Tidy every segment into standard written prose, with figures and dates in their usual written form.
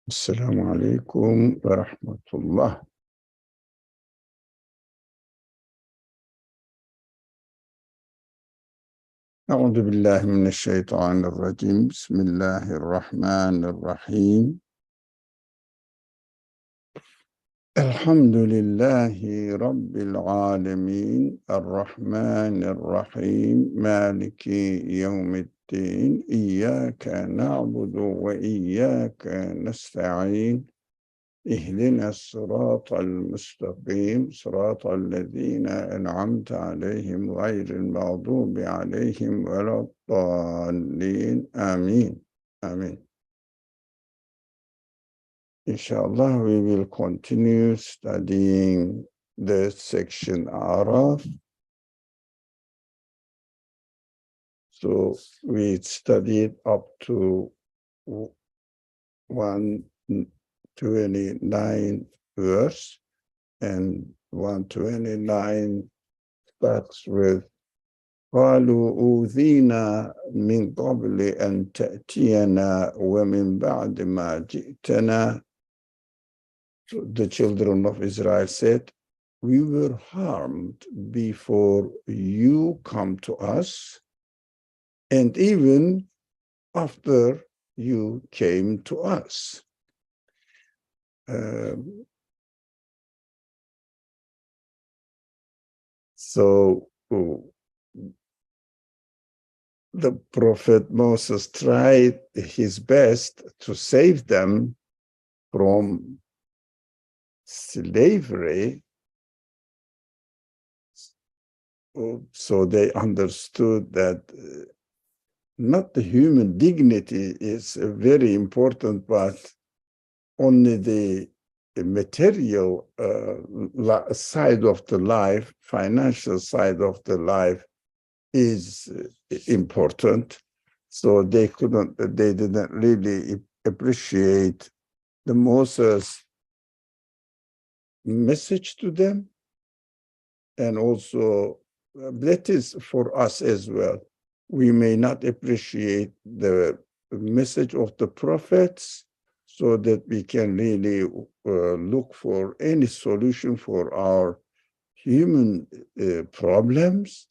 السلام عليكم ورحمة الله. أعوذ بالله من الشيطان الرجيم. بسم الله الرحمن الرحيم. الحمد لله رب العالمين الرحمن الرحيم مالك يوم الدين إياك نعبد وإياك نستعين اهدنا الصراط المستقيم صراط الذين أنعمت عليهم غير المغضوب عليهم ولا الضالين آمين آمين. Inshallah, we will continue studying the section Araf. So we studied up to 129 verse, and 129 starts with قالوا أوذينا من قبل أن تأتينا ومن بعد ما جئتنا. The children of Israel said, we were harmed before you come to us, and even after you came to us. So the prophet Moses tried his best to save them from slavery, so they understood that not the human dignity is very important, but only the material side of the life, financial side of the life is important. So they didn't really appreciate the Moses message to them. And also that is for us as well. We may not appreciate the message of the prophets, so that we can really look for any solution for our human problems.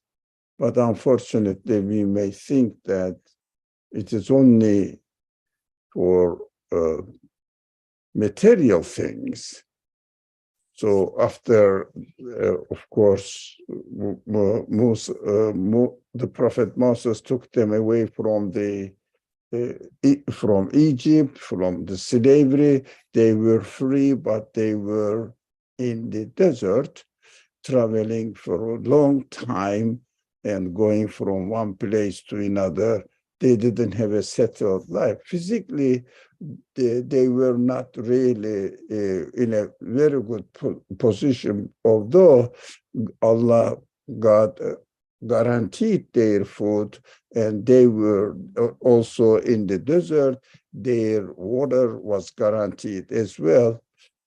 But unfortunately, we may think that it is only for material things. So after, of course, the prophet Moses took them away from from Egypt, from the slavery. They were free, but they were in the desert, traveling for a long time and going from one place to another. They didn't have a settled life. Physically, they were not really in a very good position, although God guaranteed their food, and they were also in the desert. Their water was guaranteed as well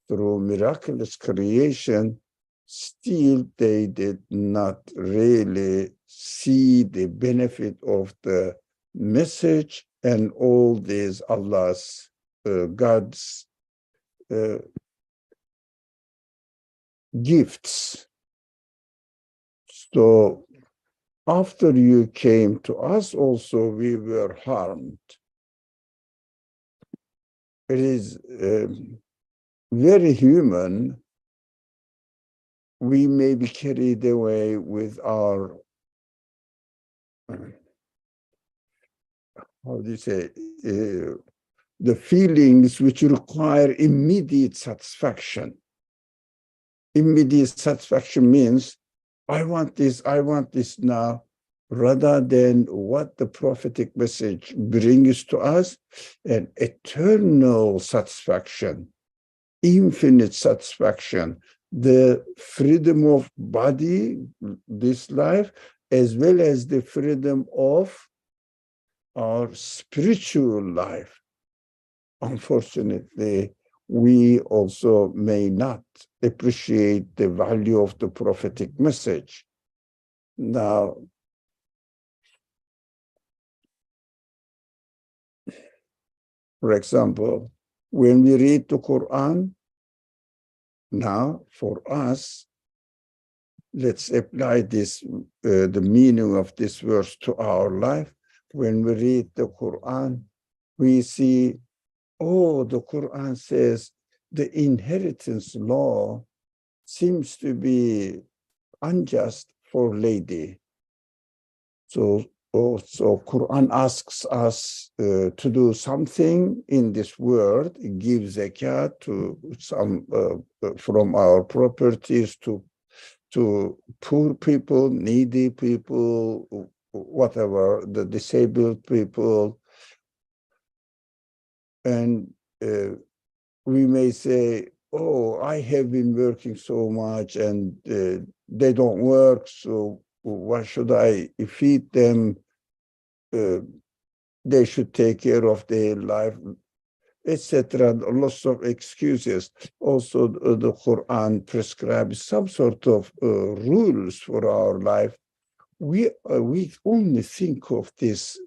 through miraculous creation. Still, they did not really see the benefit of the message and all these God's gifts. So after you came to us also, we were harmed. It is very human. We may be carried away with our, how do you say, the feelings which require immediate satisfaction. Immediate satisfaction means, I want this now, rather than what the prophetic message brings to us, an eternal satisfaction, infinite satisfaction, the freedom of body, this life, as well as the freedom of our spiritual life. Unfortunately, we also may not appreciate the value of the prophetic message. Now, for example, When we read the Quran, now for us, let's apply this, the meaning of this verse to our life. When we read the Quran, we see, oh, the Quran says the inheritance law seems to be unjust for lady. So also Quran asks us to do something in this world, give zakat to some from our properties to poor people, needy people, whatever, the disabled people. And we may say, oh, I have been working so much and they don't work, so why should I feed them? They should take care of their life, etc. Lots of excuses. Also, the Quran prescribes some sort of rules for our life. We only think of this,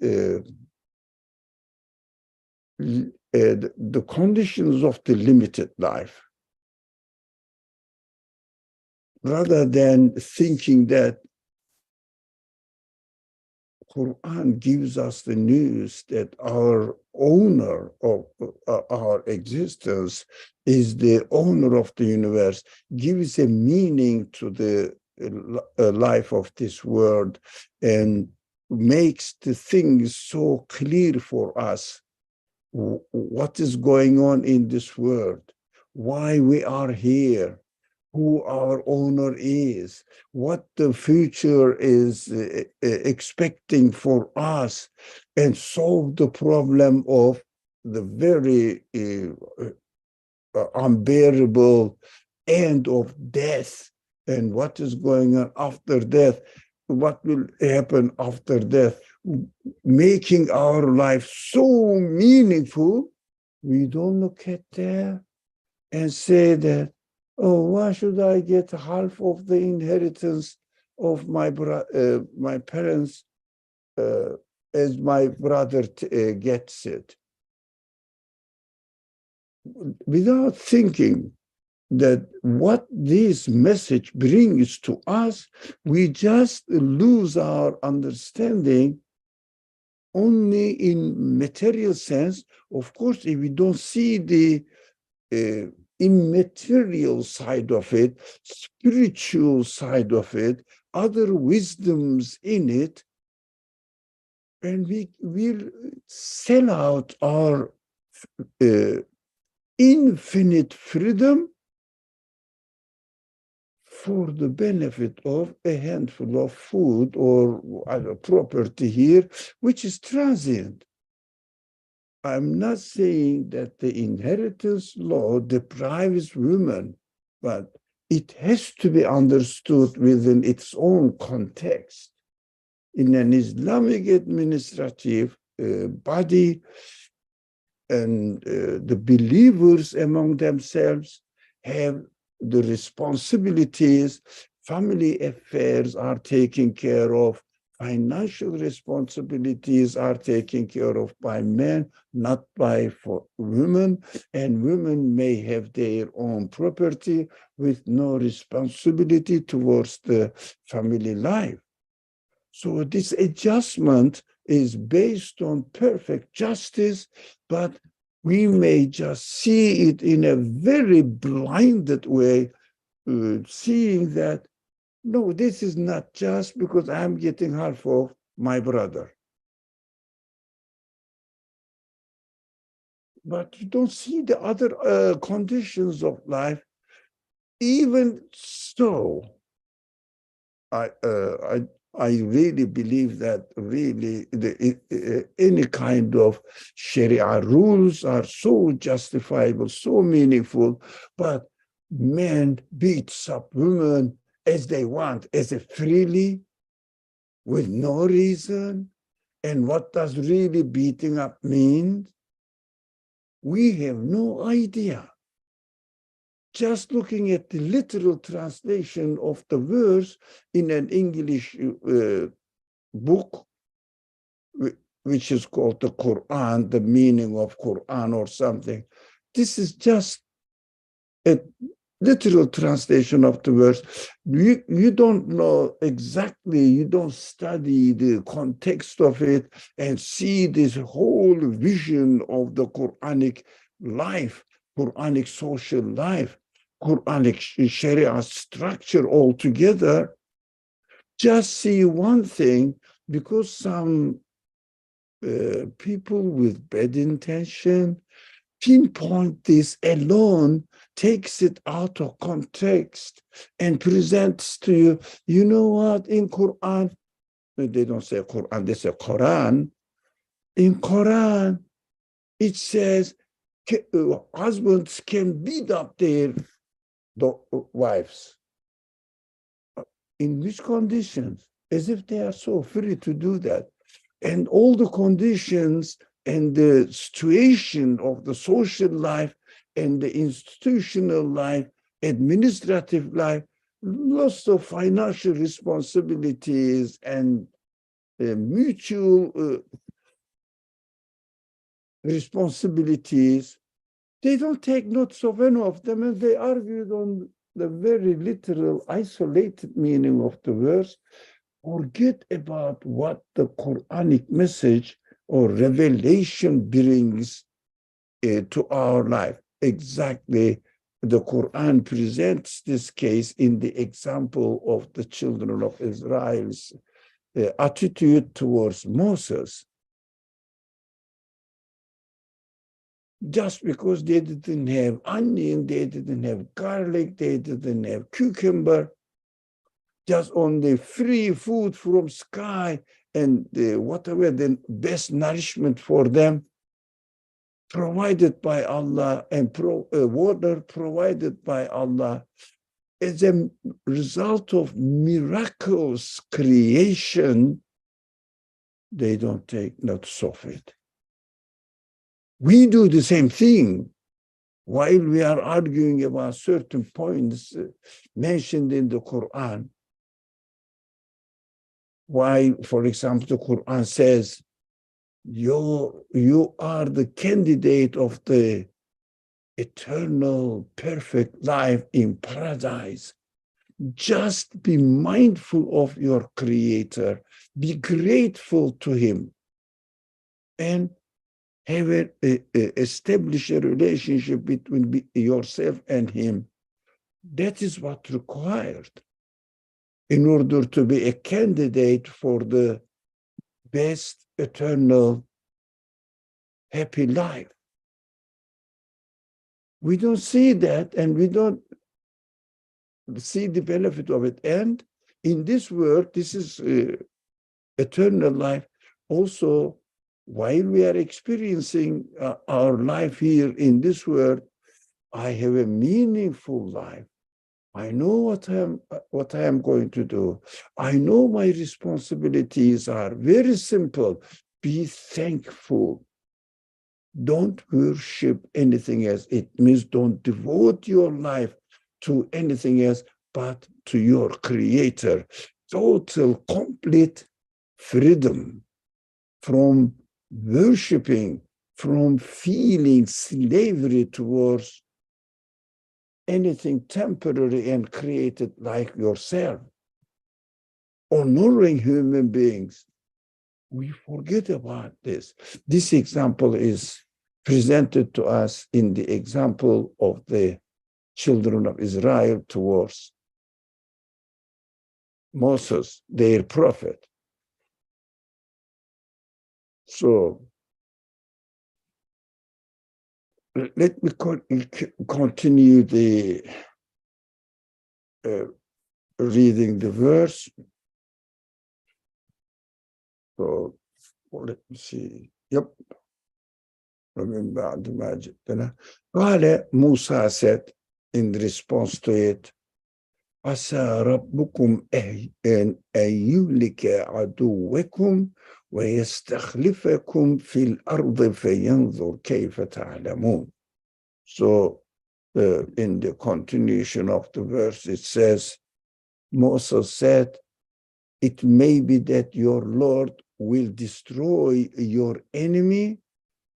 the conditions of the limited life, rather than thinking that Quran gives us the news that our owner of our existence is the owner of the universe, gives a meaning to the life of this world, and makes the things so clear for us, what is going on in this world, why we are here, who our owner is, what the future is expecting for us, and solve the problem of the very unbearable end of death, and what is going on after death, what will happen after death, making our life so meaningful. We don't look at that and say that, oh, why should I get half of the inheritance of my parents as my brother gets it? Without thinking that what this message brings to us, we just lose our understanding only in material sense. Of course, if we don't see the immaterial side of it, spiritual side of it, other wisdoms in it, and we will sell out our infinite freedom for the benefit of a handful of food or property here, which is transient. I'm not saying that the inheritance law deprives women, but it has to be understood within its own context. In an Islamic administrative body, and the believers among themselves have the responsibilities, family affairs are taken care of, financial responsibilities are taken care of by men, not by women, and women may have their own property with no responsibility towards the family life. So this adjustment is based on perfect justice, but we may just see it in a very blinded way, seeing that, no, this is not just because I'm getting half of my brother. But you don't see the other conditions of life. Even so, I really believe that really any kind of Sharia rules are so justifiable, so meaningful, but men beats up women as they want, as a freely, with no reason. And what does really beating up mean? We have no idea. Just looking at the literal translation of the verse in an English book, which is called the Qur'an, the meaning of Qur'an or something, This is just a literal translation of the verse. You don't know exactly, you don't study the context of it and see this whole vision of the Quranic life, Quranic social life, Quranic Sharia structure altogether. Just see one thing, because some people with bad intention pinpoint this alone, takes it out of context and presents to you, you know what, in Quran, they don't say Quran, they say Quran. In Quran, it says husbands can beat up their wives. In which conditions? As if they are so free to do that. And all the conditions and the situation of the social life and the institutional life, administrative life, lots of financial responsibilities and mutual responsibilities. They don't take notes of any of them, and they argued on the very literal, isolated meaning of the verse. Forget about what the Quranic message or revelation brings to our life. Exactly, the Quran presents this case in the example of the children of Israel's attitude towards Moses. Just because they didn't have onion, they didn't have garlic, they didn't have cucumber, just on the free food from sky and whatever the best nourishment for them provided by Allah, and water provided by Allah, as a result of miraculous creation, they don't take notice of it. We do the same thing while we are arguing about certain points mentioned in the Quran. Why, for example, the Quran says, you are the candidate of the eternal, perfect life in paradise. Just be mindful of your Creator. Be grateful to Him. And have establish a relationship between yourself and Him. That is what's required in order to be a candidate for the best eternal happy life. We don't see that, and we don't see the benefit of it. And in this world, this is eternal life. Also, while we are experiencing our life here in this world, I have a meaningful life. I know what I am going to do. I know my responsibilities are very simple. Be thankful. Don't worship anything else. It means don't devote your life to anything else but to your Creator. Total, complete freedom from worshiping, from feeling slavery towards anything temporary and created like yourself. Honoring human beings. We forget about this. This example is presented to us in the example of the children of Israel towards Moses, their prophet. So let me continue the reading the verse. So let me see. Yep. Remember the magic. Musa said in response to it, عسى ربكم أن يهلك عدوكم ويستخلفكم في الأرض فينظر كيف تعلمون. So in the continuation of the verse, it says, Moses said, it may be that your Lord will destroy your enemy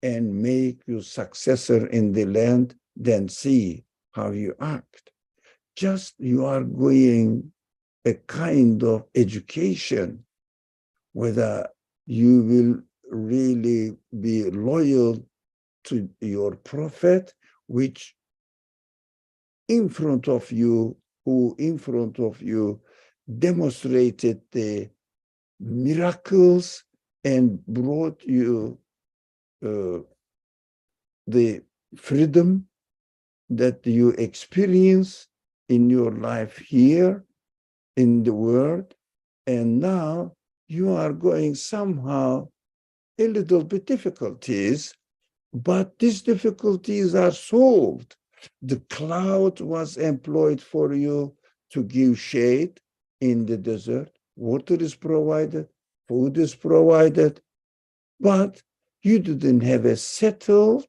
and make you successor in the land, then see how you act. Just you are going a kind of education, whether you will really be loyal to your prophet, which in front of you, who in front of you demonstrated the miracles and brought you the freedom that you experience in your life here in the world. And now you are going somehow a little bit difficulties, but these difficulties are solved. The cloud was employed for you to give shade in the desert. Water is provided, food is provided, but you didn't have a settled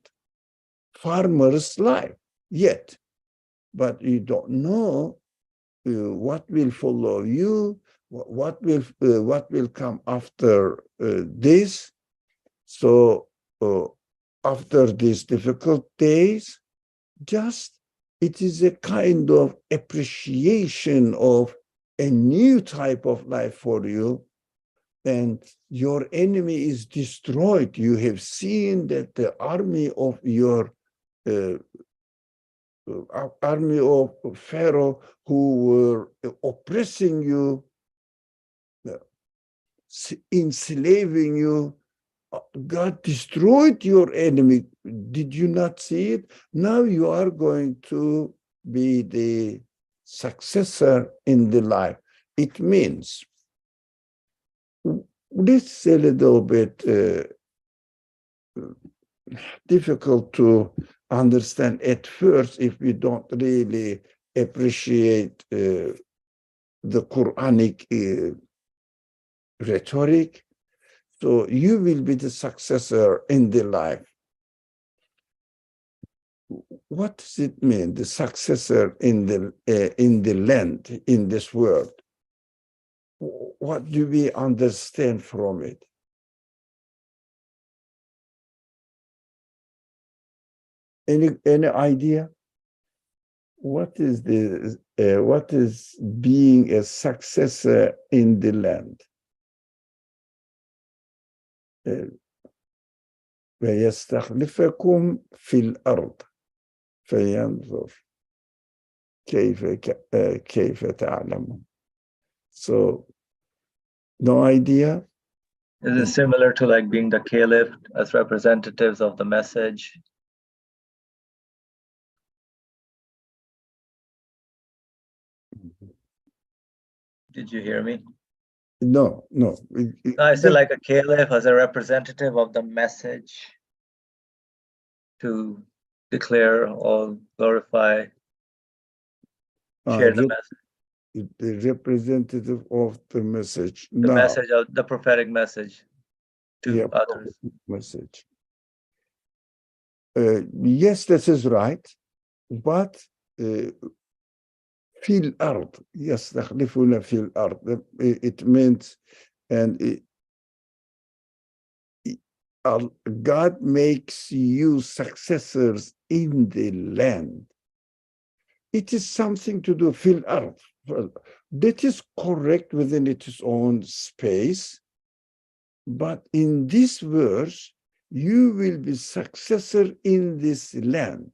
farmer's life yet. But you don't know what will follow you, what will come after this. So after these difficult days, just it is a kind of appreciation of a new type of life for you, and your enemy is destroyed. You have seen that the army of your army of Pharaoh who were oppressing you, enslaving you, God destroyed your enemy. Did you not see it? Now you are going to be the successor in the life. It means this is a little bit difficult to understand at first if we don't really appreciate the Quranic rhetoric. So you will be the successor in the life. What does it mean, the successor in the land, in this world? What do we understand from it? Any idea? What is being a successor in the land? ويستخلفكم في الأرض فينظر كيف تعلمون. So, no idea? Is it similar to like being the caliph as representatives of the message? Did you hear me? No. No, I said like a caliph as a representative of the message to declare or glorify, share the message. The representative of the message. The message of the prophetic message to others. Message. Yes, this is right, but fil ard, يستخلفون fil ard. It means, and God makes you successors in the land. It is something to do fil ard. That is correct within its own space, but in this verse, you will be successor in this land.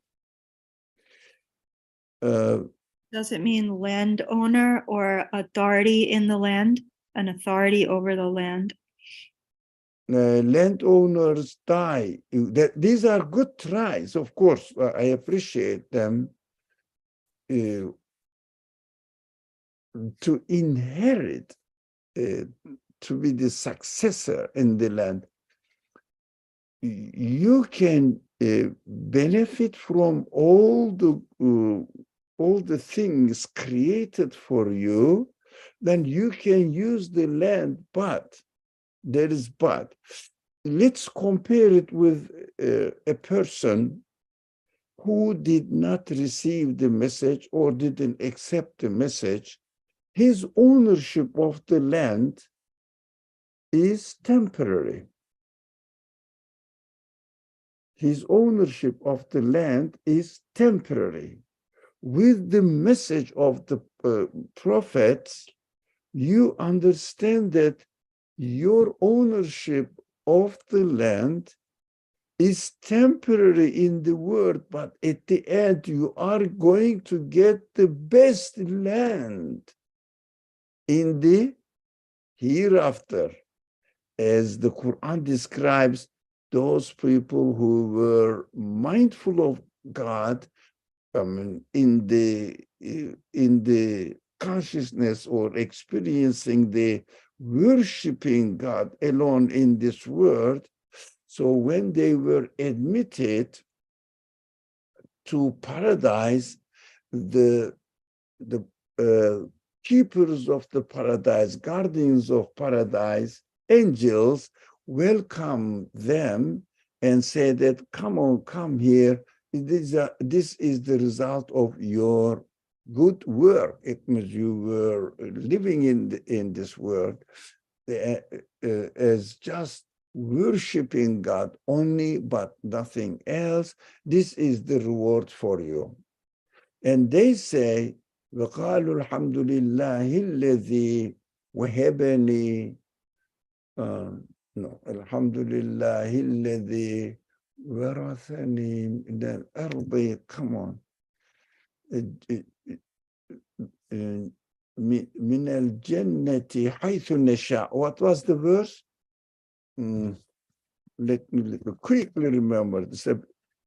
Does it mean landowner or authority in the land? An authority over the land? Landowners die. These are good tries, of course. I appreciate them. To inherit, to be the successor in the land, you can benefit from all the things created for you. Then you can use the land, but there is but. Let's compare it with a person who did not receive the message or didn't accept the message. His ownership of the land is temporary. his ownership of the land is temporary. With the message of the prophets, you understand that your ownership of the land is temporary in the world, but at the end, you are going to get the best land in the hereafter, as the Quran describes those people who were mindful of God, in the consciousness or experiencing the worshiping God alone in this world. So when they were admitted to paradise, the keepers of the paradise, guardians of paradise, angels welcome them and say that, come on, come here. This is the result of your good work. It means you were living in this world as just worshiping God only, but nothing else. This is the reward for you. And they say, وَقَالُوا الْحَمْدُ لِلَّهِ الَّذِي وَهَبَنِي no, الحمد لله الذي ورثني من الأرض. Come on. من الجنة حيث نشاء. What was the verse? Let me quickly remember.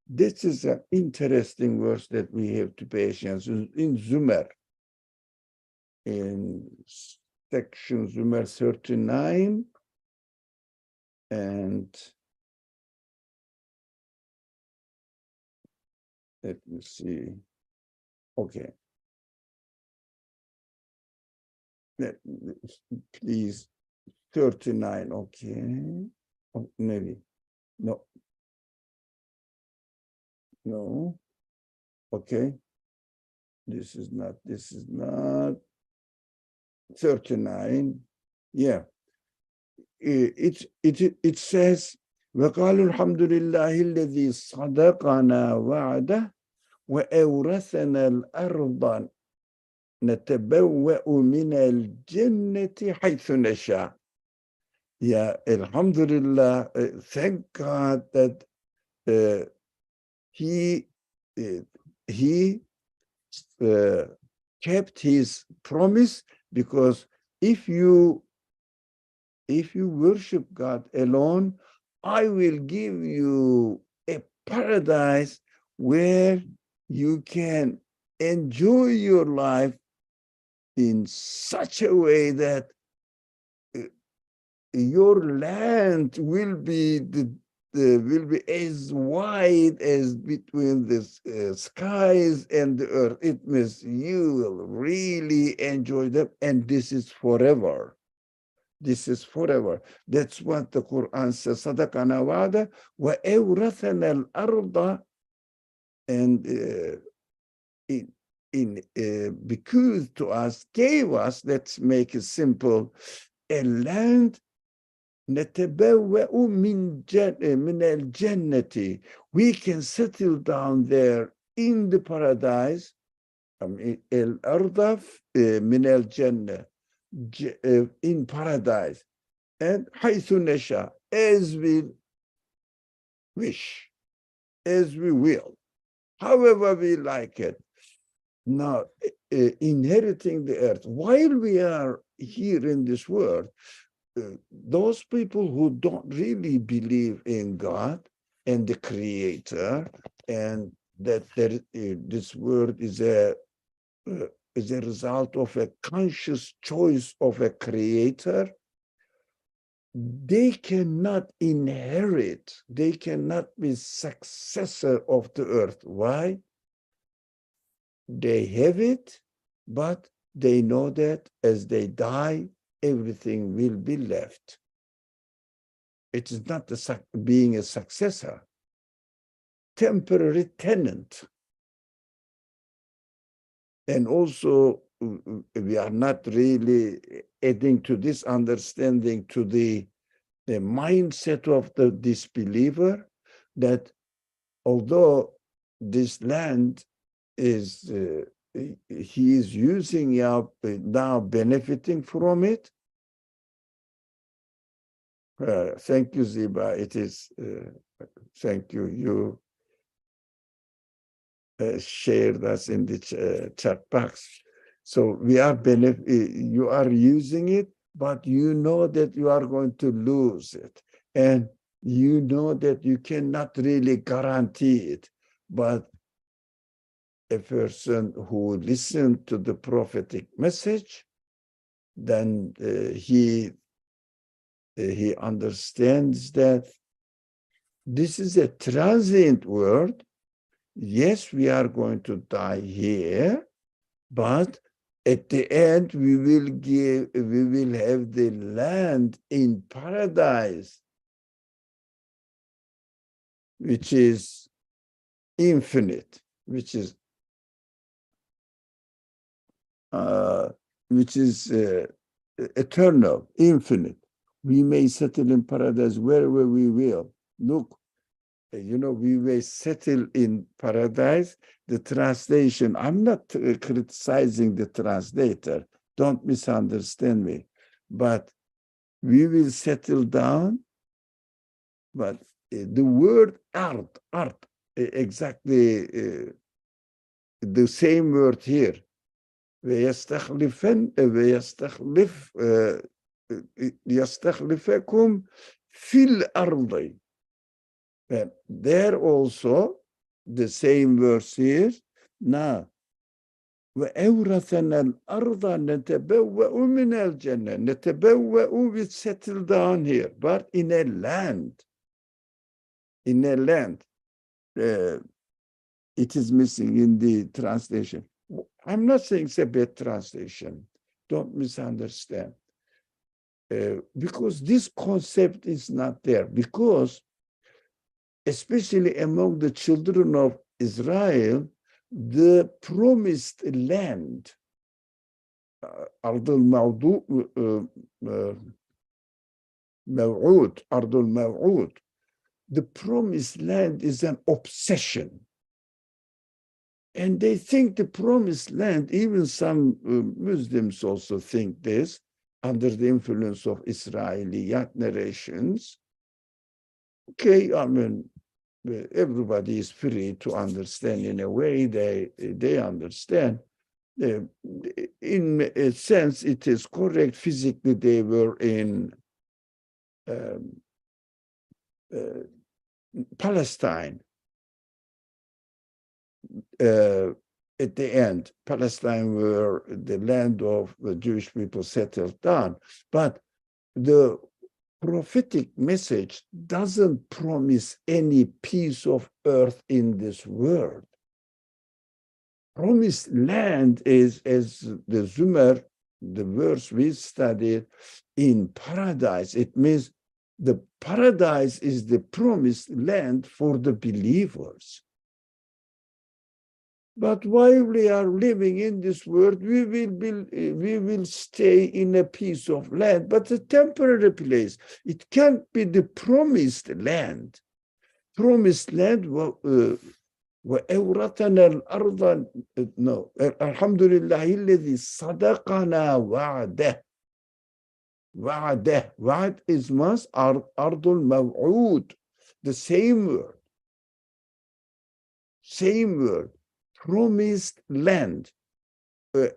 This is an interesting verse that we have to pay attention in Zumar, in section Zumar 39, and let me see. Okay. Please, 39, okay. Oh, maybe. No. No. Okay. This is not 39. Yeah. It says, وَقَالُوا الْحَمْدُ لِلَّهِ الَّذِي صَدَقَنَا وَعْدَهُ وَأَوْرَثَنَا الْأَرْضَ نَتَبَوَّأُ مِنَ الْجَنَّةِ حَيْثُ نَشَاءُ. Yeah, alhamdulillah, thank God that he kept his promise, because if you worship God alone, I will give you a paradise where you can enjoy your life in such a way that your land will be as wide as between the skies and the earth. It means you will really enjoy them, and this is forever. This is forever. That's what the Quran says. Sadaqana wa'ada wa awrathana al-arda, and bequeathed to us, gave us, let's make it simple, a land. نتبوأ من الجنة. We can settle down there in the paradise. الأرض من الجنة, in paradise, and حيث نشاء, as we wish, as we will, however we like it. Now, inheriting the earth while we are here in this world, those people who don't really believe in God and the Creator, and that this world is a result of a conscious choice of a Creator, they cannot inherit, they cannot be successor of the earth. Why? They have it, but they know that as they die, everything will be left. It is not being a successor, temporary tenant. And also, we are not really adding to this understanding to the mindset of the disbeliever, that although this land is, he is using now benefiting from it. Thank you, Ziba. It is, thank you. You shared us in the chat box. So we are you are using it, but you know that you are going to lose it. And you know that you cannot really guarantee it. But a person who listened to the prophetic message, then he understands that this is a transient world. Yes, we are going to die here, but at the end we will have the land in paradise, which is infinite, which is eternal, infinite. We may settle in paradise wherever we will. Look, we may settle in paradise. The translation, I'm not criticizing the translator. Don't misunderstand me. But we will settle down. But the word art, exactly the same word here. يستخلفكم في الأرض. And there also, the same verse here. Now, وأورثنا الأرض نتبوأ من الجنة. نتبوأ, we settle down here, but in a land. In a land. It is missing in the translation. I'm not saying it's a bad translation. Don't misunderstand. Because this concept is not there. Because especially among the children of Israel, the promised land, أرض الموعود, the promised land is an obsession. And they think the promised land, even some Muslims also think this, under the influence of Israeliyat narrations. Okay, I mean, everybody is free to understand in a way they understand. In a sense, it is correct. Physically, they were in Palestine. At the end, Palestine were the land of the Jewish people settled down. But the prophetic message doesn't promise any piece of earth in this world. Promised land is, as the Zumar, the verse we studied, in paradise. It means the paradise is the promised land for the believers. But while we are living in this world, we will stay in a piece of land, but a temporary place. It can't be the promised land. Promised land, وَأَوْرَثَنَا الْأَرْضَ, no, الحمد لله الذي صدقنا وعده. وعده. Wa'ad is mas أرض الموعود. The same word. Same word. Promised land.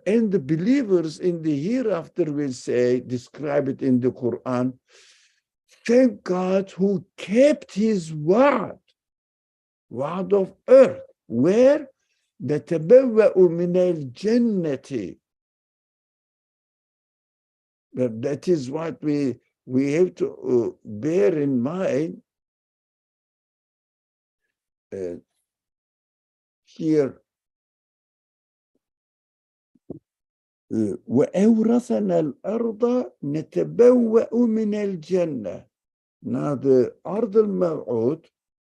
And the believers in the hereafter will say, describe it in the Qur'an, thank God who kept his word of earth, where نتبوأ من الجنة. That is what we have to bear in mind here. وأورثنا الأرض نتبوأ من الجنة. Now the أرض الموعود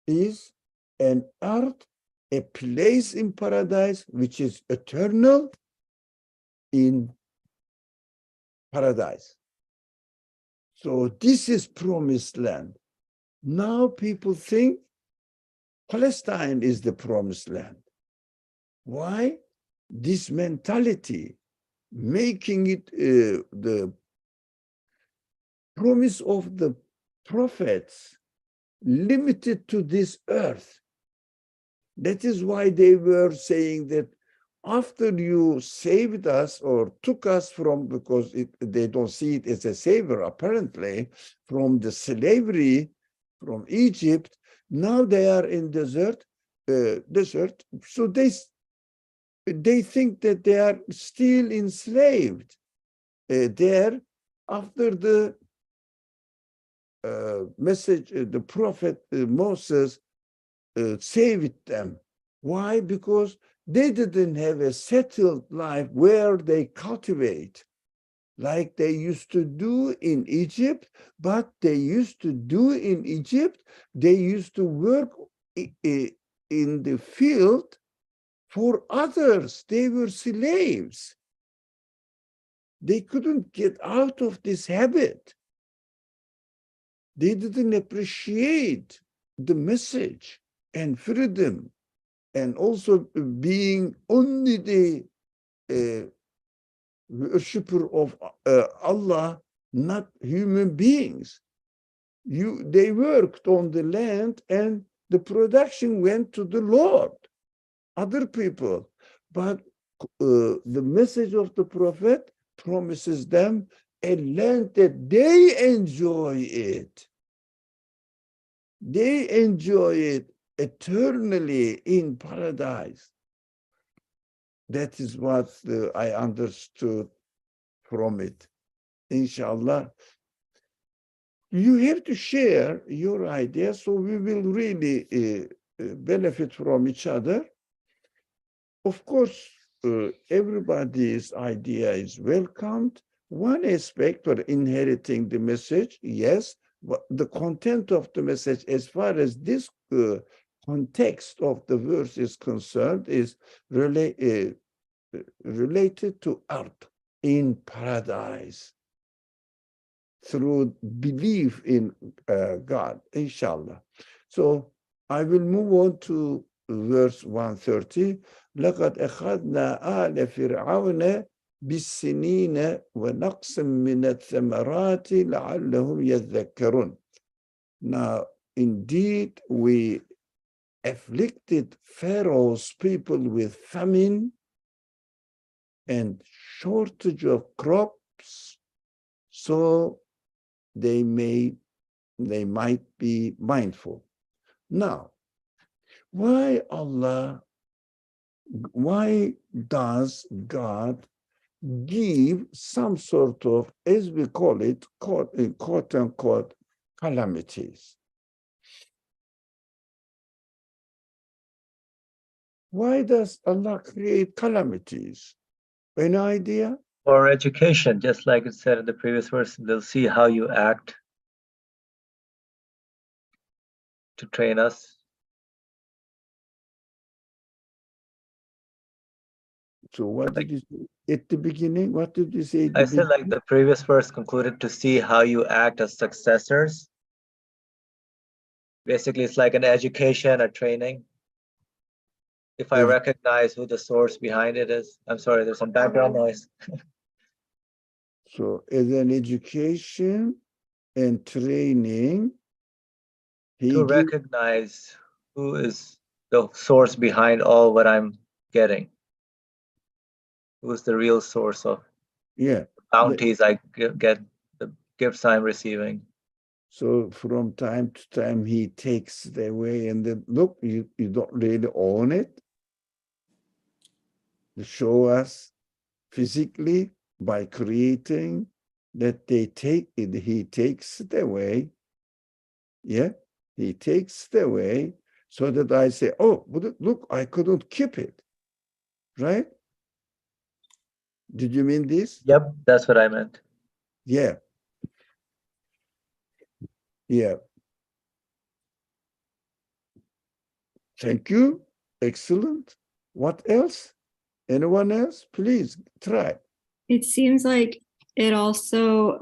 is an earth, a place in paradise which is eternal in paradise. So this is promised land. Now people think Palestine is the promised land. Why? This mentality, making it the promise of the prophets limited to this earth. That is why they were saying that after you saved us or took us from, because they don't see it as a savior, apparently, from the slavery from Egypt, now they are in desert. So they think that they are still enslaved there after the message, the prophet Moses saved them. Why? Because they didn't have a settled life where they cultivate like they used to do in Egypt, but they used to do in Egypt, they used to work in the field for others. They were slaves. They couldn't get out of this habit. They didn't appreciate the message and freedom, and also being only the worshipper of Allah, not human beings. They worked on the land and the production went to the Lord, other people. But the message of the prophet promises them a land that they enjoy it. They enjoy it eternally in paradise. That is what I understood from it. Inshallah, you have to share your ideas so we will really benefit from each other. Of course, everybody's idea is welcomed. One aspect for inheriting the message, yes, but the content of the message, as far as this context of the verse is concerned, is related to earth in paradise through belief in God, inshallah. So I will move on to verse 130. لَقَدْ أَخَذْنَا آلَ فِرْعَوْنَ بِالسِّنِينَ وَنَقْصٍ مِّنَ الثَّمَرَاتِ لَعَلَّهُمْ يَذَّكَّرُونَ. Now, indeed, we afflicted Pharaoh's people with famine and shortage of crops, so they might be mindful. Now, why does God give some sort of, as we call it, quote unquote, calamities? Why does Allah create calamities? Any idea? For education, just like it said in the previous verse, they'll see how you act to train us. So what did you say at the beginning? What did you say at the I said, like beginning? the previous verse concluded, to see how you act as successors. Basically, it's like an education, a training. If I recognize who the source behind it is. I'm sorry, there's some background noise. So as an education and training, To recognize who is the source behind all what I'm getting. Who's the real source of bounties I get, the gifts I'm receiving. So from time to time, he takes it away and then, look, you don't really own it. To show us physically by creating that they take it, he takes it away. Yeah, he takes it away so that I say, oh, look, I couldn't keep it. Right? Did you mean this? Yep, that's what I meant. Yeah. Yeah. Thank you. Excellent. What else? Anyone else? Please try. It seems like it also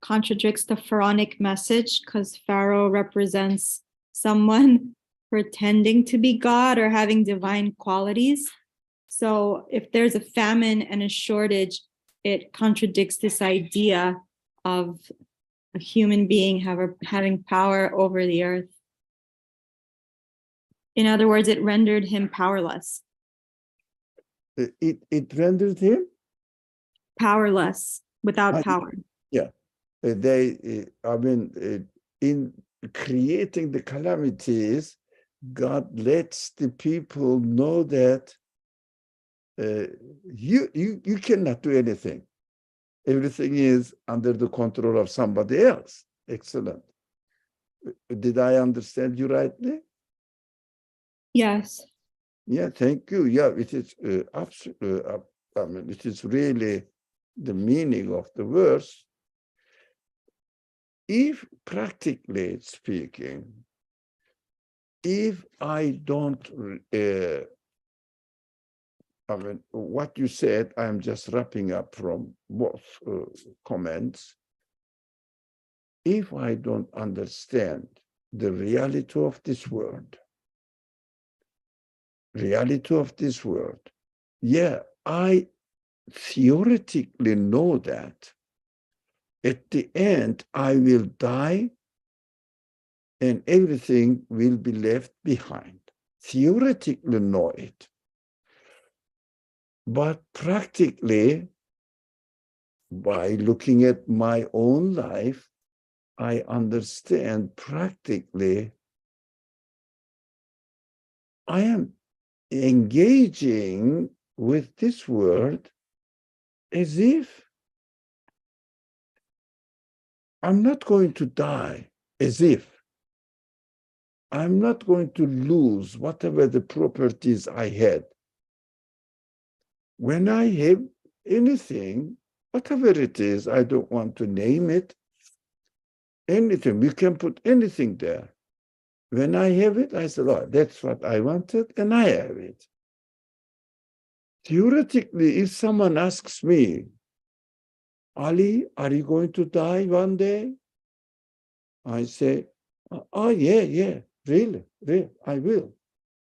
contradicts the pharaonic message, because Pharaoh represents someone pretending to be God or having divine qualities. So if there's a famine and a shortage, it contradicts this idea of a human being having power over the earth. In other words, it rendered him powerless. It rendered him powerless, without power. Yeah, in creating the calamities, God lets the people know that you cannot do anything. Everything is under the control of somebody else. Excellent. Did I understand you rightly? Yes. Yeah, thank you. Yeah, it is absolutely. It is really the meaning of the verse. If practically speaking, if I don't, what you said, I'm just wrapping up from both comments. If I don't understand the reality of this world, yeah, I theoretically know that at the end I will die and everything will be left behind. Theoretically know it. But practically, by looking at my own life, I understand practically I am engaging with this world as if I'm not going to die, as if I'm not going to lose whatever the properties I had. When I have anything, whatever it is, I don't want to name it, anything, we can put anything there. When I have it, I said, oh, that's what I wanted, and I have it. Theoretically, if someone asks me, Ali, are you going to die one day? I say, oh, yeah, really, I will.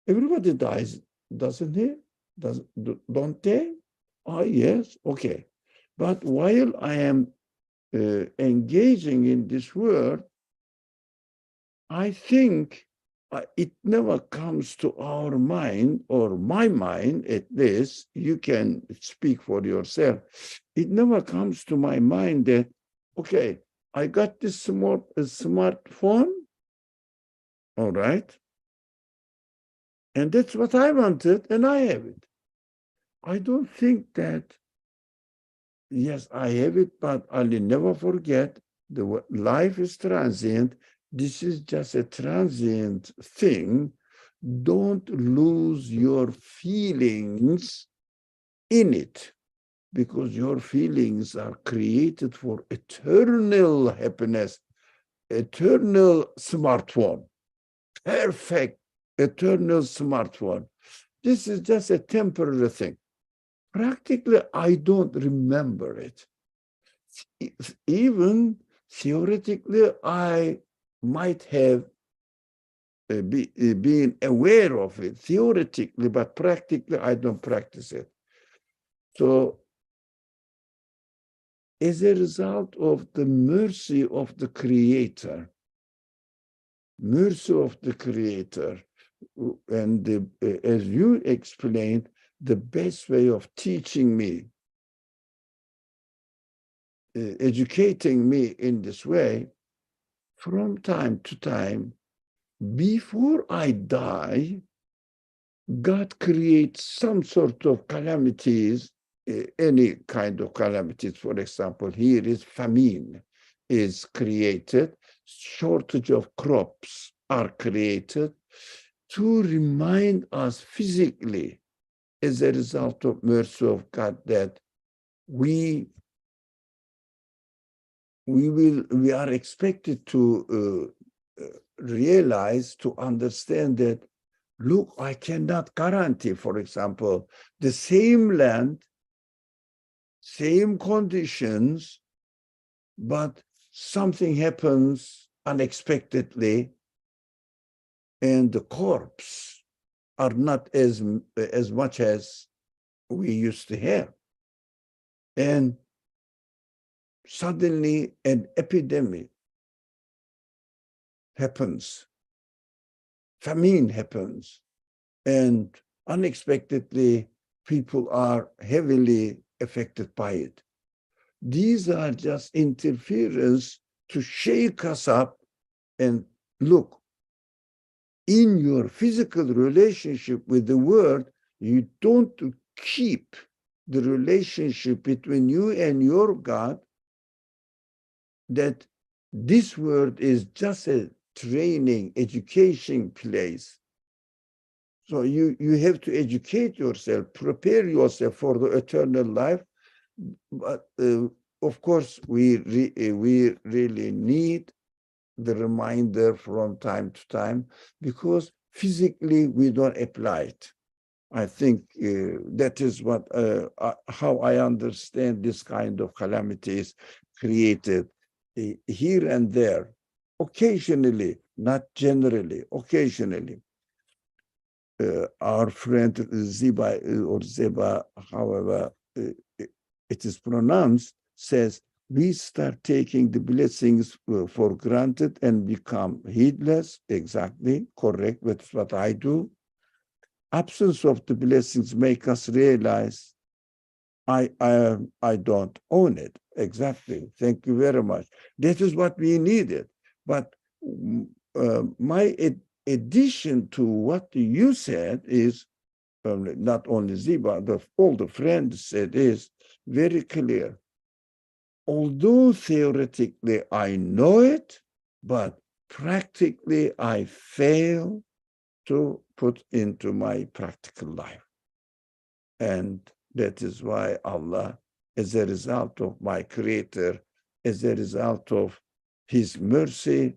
Everybody dies, doesn't he? Don't they? Oh, yes, okay. But while I am engaging in this world, I think it never comes to our mind, or my mind at least, you can speak for yourself. It never comes to my mind that, okay, I got this smartphone, all right, and that's what I wanted, and I have it. I don't think that, yes, I have it, but I'll never forget, the life is transient. This is just a transient thing. Don't lose your feelings in it, because your feelings are created for eternal happiness, eternal smartphone, perfect eternal smartphone. This is just a temporary thing. Practically, I don't remember it. Even theoretically, I might have been aware of it theoretically, but practically, I don't practice it. So, as a result of the mercy of the Creator, and as you explained, the best way of teaching me, educating me in this way, from time to time, before I die, God creates some sort of calamities, any kind of calamities. For example, here is famine is created, shortage of crops are created to remind us physically, as a result of mercy of God, that we are expected to realize, to understand that, look, I cannot guarantee, for example, the same land, same conditions, but something happens unexpectedly and the corpse are not as much as we used to have. And suddenly an epidemic happens, famine happens, and unexpectedly people are heavily affected by it. These are just interference to shake us up and look, in your physical relationship with the world, you don't keep the relationship between you and your God, that this world is just a training, education place. So you have to educate yourself, prepare yourself for the eternal life. But of course, we really need the reminder from time to time, because physically we don't apply it. I think that is what how I understand this kind of calamities created here and there, occasionally, not generally, occasionally. Our friend Ziba or Zeba, however it is pronounced, says, we start taking the blessings for granted and become heedless. Exactly, correct. That's what I do. Absence of the blessings make us realize I don't own it. Exactly. Thank you very much. That is what we needed. But my addition to what you said is, not only Ziba, all the friends said, is very clear. Although theoretically I know it, but practically I fail to put into my practical life. And that is why Allah, as a result of my Creator, as a result of His mercy,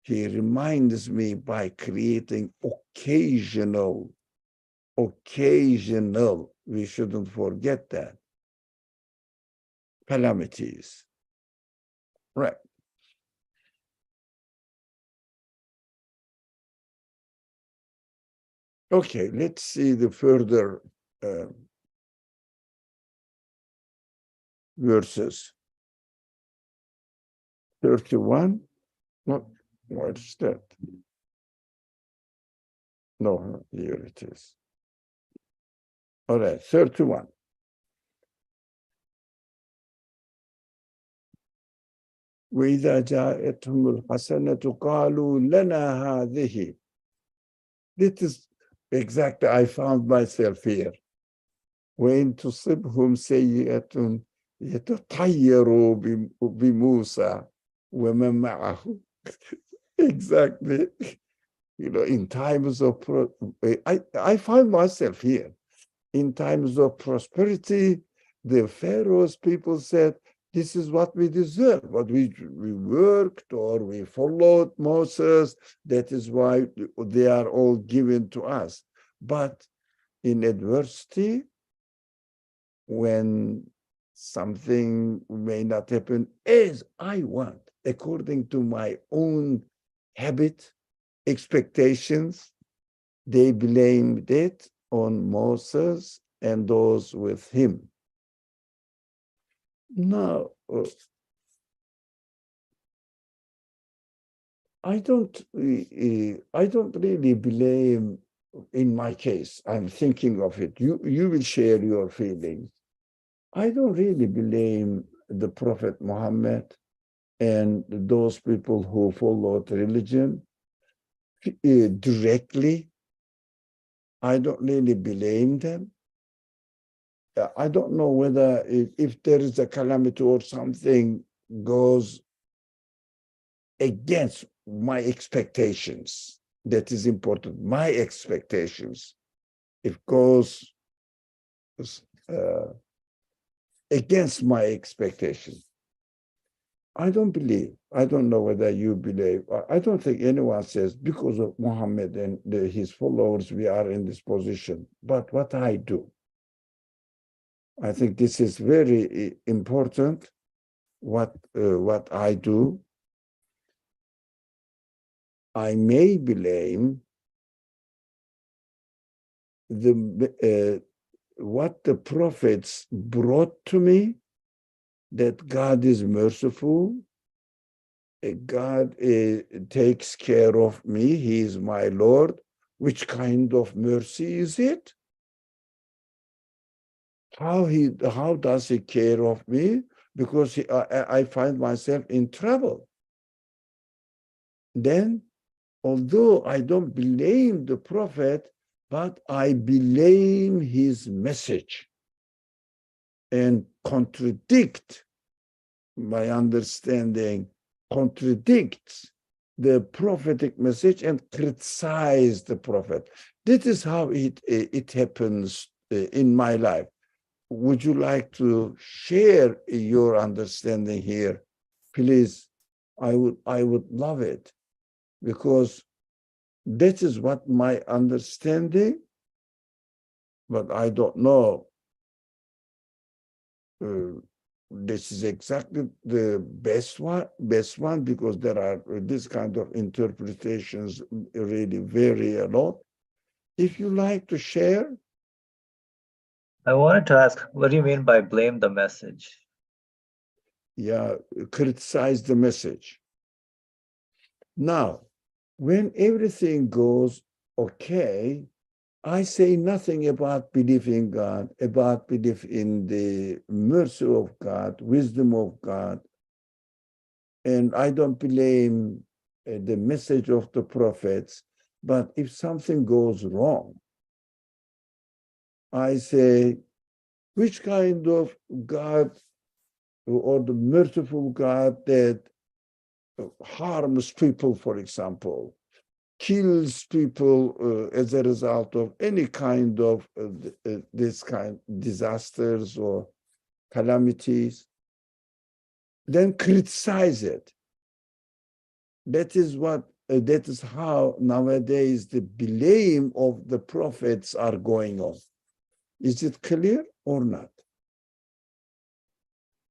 He reminds me by creating occasional, we shouldn't forget that, calamities. Right. Okay, let's see the further verses. 31. No, what's that? No, here it is. All right, 31. وإذا جاءتهم الحسنة قالوا لنا هذه. This is exactly, I found myself here. وإن تصبهم سيئة يتطيروا بموسى ومن معه. Exactly. You know, in times of, I find myself here. In times of prosperity, the Pharaoh's people said, this is what we deserve, what we worked or we followed Moses, that is why they are all given to us. But in adversity, when something may not happen as I want, according to my own habit, expectations, they blamed it on Moses and those with him. Now, I don't really blame. In my case, I'm thinking of it. You will share your feelings. I don't really blame the Prophet Muhammad and those people who followed religion directly. I don't really blame them. I don't know whether if there is a calamity or something goes against my expectations, that is important. My expectations, if goes against my expectations, I don't believe. I don't know whether you believe. I don't think anyone says because of Muhammad and his followers, we are in this position. But what I do, I think this is very important. What I do, I may blame what the prophets brought to me, that God is merciful, God takes care of me, he is my Lord. Which kind of mercy is it? How does he care of me? Because I find myself in trouble. Then, although I don't blame the prophet, but I blame his message and contradict my understanding, contradicts the prophetic message and criticize the prophet. This is how it happens in my life. Would you like to share your understanding here? Please, I would love it, because that is what my understanding, but I don't know. This is exactly the best one, because there are this kind of interpretations really vary a lot. If you like to share. I wanted to ask, what do you mean by blame the message? Yeah, criticize the message. Now, when everything goes okay, I say nothing about belief in God, about belief in the mercy of God, wisdom of God, and I don't blame the message of the prophets. But if something goes wrong, I say, which kind of God, or the merciful God that harms people, for example, kills people as a result of any kind of this kind disasters or calamities, then criticize it. That is how nowadays the blame of the prophets are going on. Is it clear or not?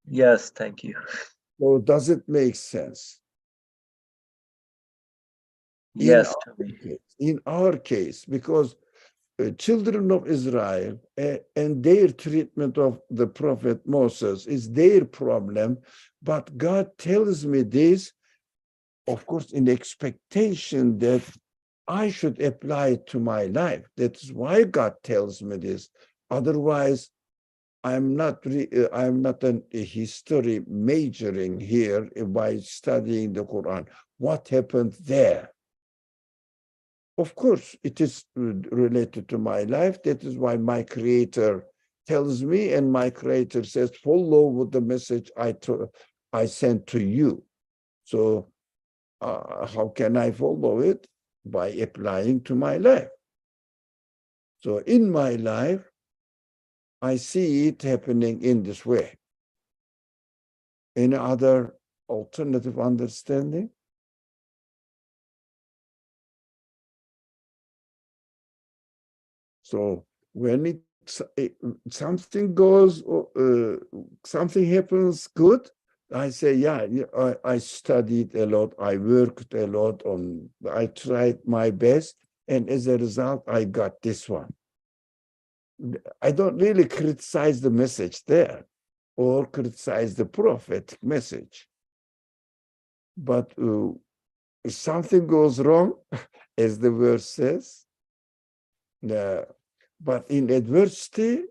Yes, thank you. So does it make sense? Yes, to me. In our case, because children of Israel and their treatment of the prophet Moses is their problem, but God tells me this, of course, in expectation that I should apply it to my life. That's why God tells me this. Otherwise, I'm not a history majoring here by studying the Quran. What happened there? Of course, it is related to my life. That is why my Creator tells me, and my Creator says, follow with the message I sent to you. So how can I follow it? By applying to my life. So in my life, I see it happening in this way. Any other alternative understanding? So when something goes, something happens good, I say, yeah, I studied a lot, I worked a lot I tried my best, and as a result, I got this one. I don't really criticize the message there or criticize the prophetic message. But if something goes wrong, as the verse says, but in adversity,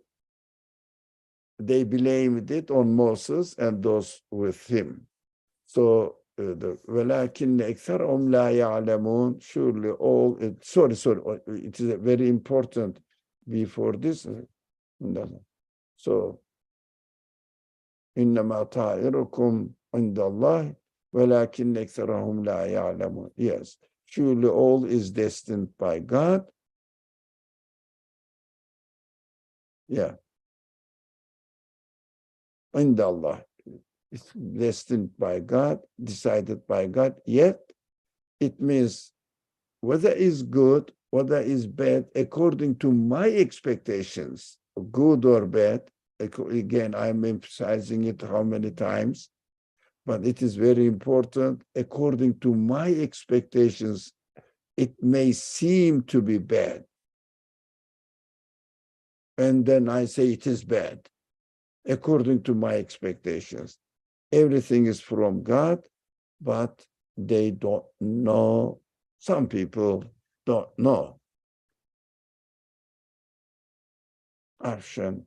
they blamed it on Moses and those with him. So وَلَكِنَّ أَكْثَرَهُمْ لَا يَعْلَمُونَ. Surely all, sorry, it is very important before this. So, إِنَّمَا طَائِرُكُمْ عِنْدَ اللَّهِ وَلَكِنَّ أَكْثَرَهُمْ لَا يَعْلَمُونَ. Yes, surely all is destined by God. Yeah. عند Allah. It's destined by God, decided by God, yet it means whether it's good, whether it's bad, according to my expectations, good or bad. Again, I'm emphasizing it how many times, but it is very important. According to my expectations, it may seem to be bad. and then I say it is bad, according to my expectations. Everything is from God, but they don't know. Some people don't know. Afshan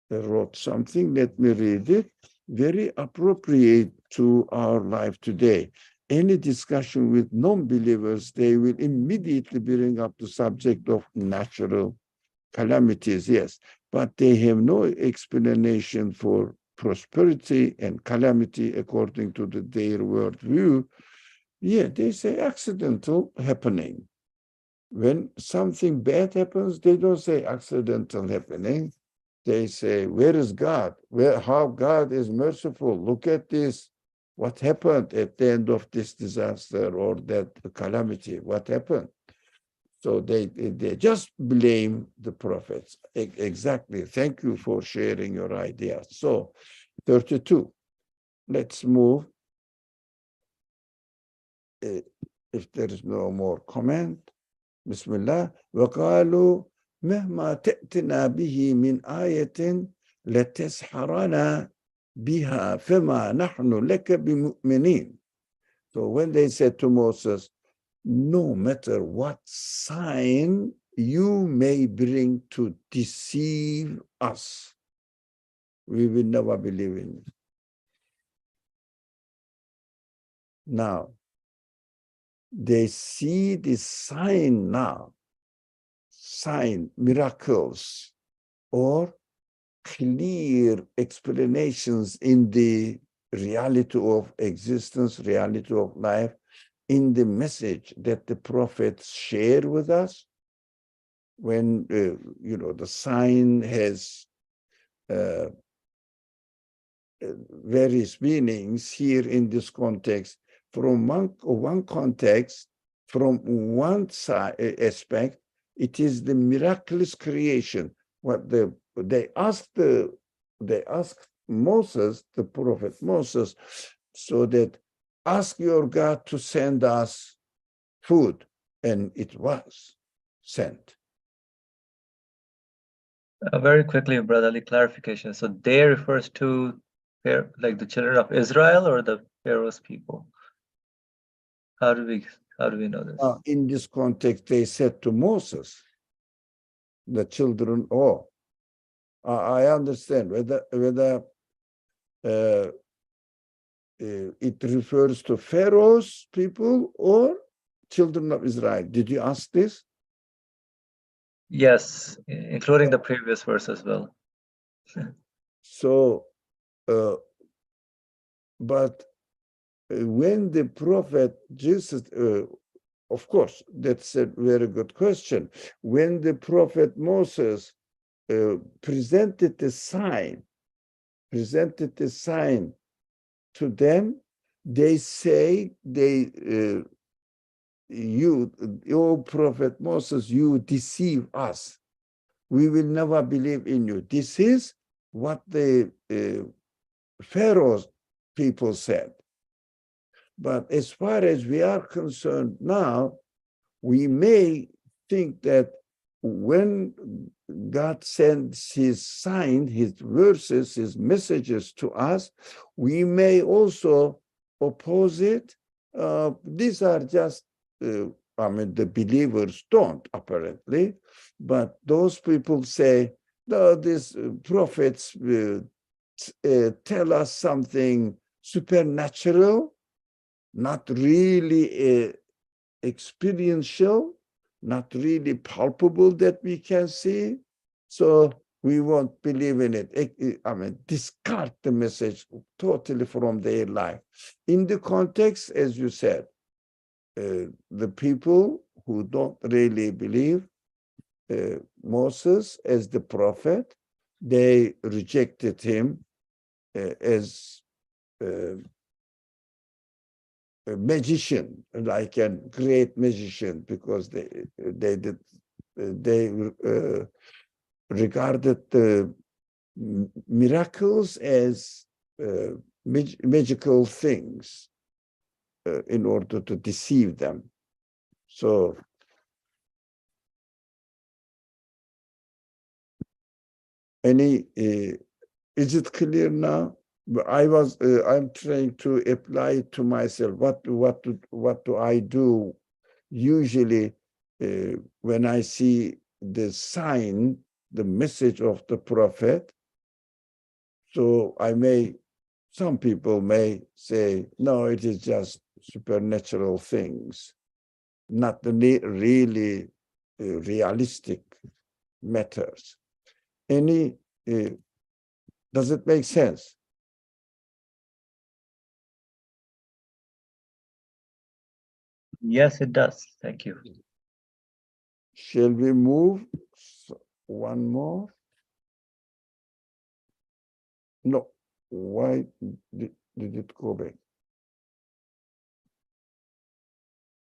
wrote something, let me read it, very appropriate to our life today. Any discussion with non-believers, they will immediately bring up the subject of natural calamities, yes, but they have no explanation for prosperity and calamity according to their worldview. Yeah, they say accidental happening. When something bad happens, they don't say accidental happening. They say, where is God? How God is merciful. Look at this. What happened at the end of this disaster or that calamity? What happened? So they just blame the prophets. Exactly. Thank you for sharing your ideas. So 32. Let's move. If there is no more comment. Bismillah. وقالوا مهما تأتنا به من آية لتسحرنا بها فما نحن لك بمؤمنين. So when they said to Moses, no matter what sign you may bring to deceive us, we will never believe in you. Now, they see the sign now, sign, miracles, or clear explanations in the reality of existence, reality of life, in the message that the prophets share with us. When, the sign has various meanings here in this context, from one context, from one side aspect, it is the miraculous creation. What they asked Moses, the prophet Moses, so that ask your God to send us food, and it was sent. Very quickly, brotherly clarification. So they refers to like the children of Israel or the Pharaoh's people? How do we know this? In this context, they said to Moses, the children, I understand whether it refers to Pharaoh's people or children of Israel. Did you ask this? Yes, including the previous verse as well. So, but when the prophet Jesus, of course, that's a very good question. When the prophet Moses presented the sign to them, they say, you, prophet Moses, you deceive us. We will never believe in you. This is what the Pharaoh's people said. But as far as we are concerned now, we may think that when God sends his sign, his verses, his messages to us, we may also oppose it. These are just, the believers don't apparently, but those people say, no, these prophets tell us something supernatural, not really experiential, not really palpable that we can see. So we won't believe in it. Discard the message totally from their life. In the context, as you said, the people who don't really believe Moses as the prophet, they rejected him as a magician, like a great magician, because they regarded the miracles as magical things in order to deceive them. So Any, is it clear now? I'm trying to apply it to myself. What do I do usually when I see the sign, the message of the prophet? So some people may say, no, it is just supernatural things, not really realistic matters. Does it make sense? Yes, it does. Thank you. Shall we move one more? No. Why did it go back?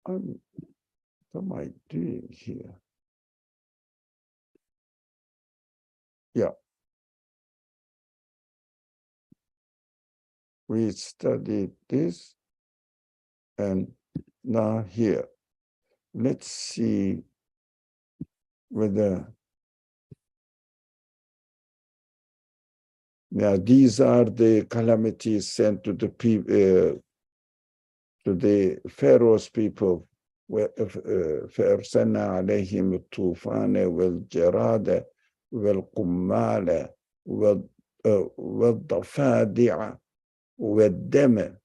What am I doing here? Yeah. We studied this, and now here. Let's see whether now these are the calamities sent to the people, to the Pharaoh's people. فأرسلنا عليهم الطوفان والجراد والقمال والضفادع والدم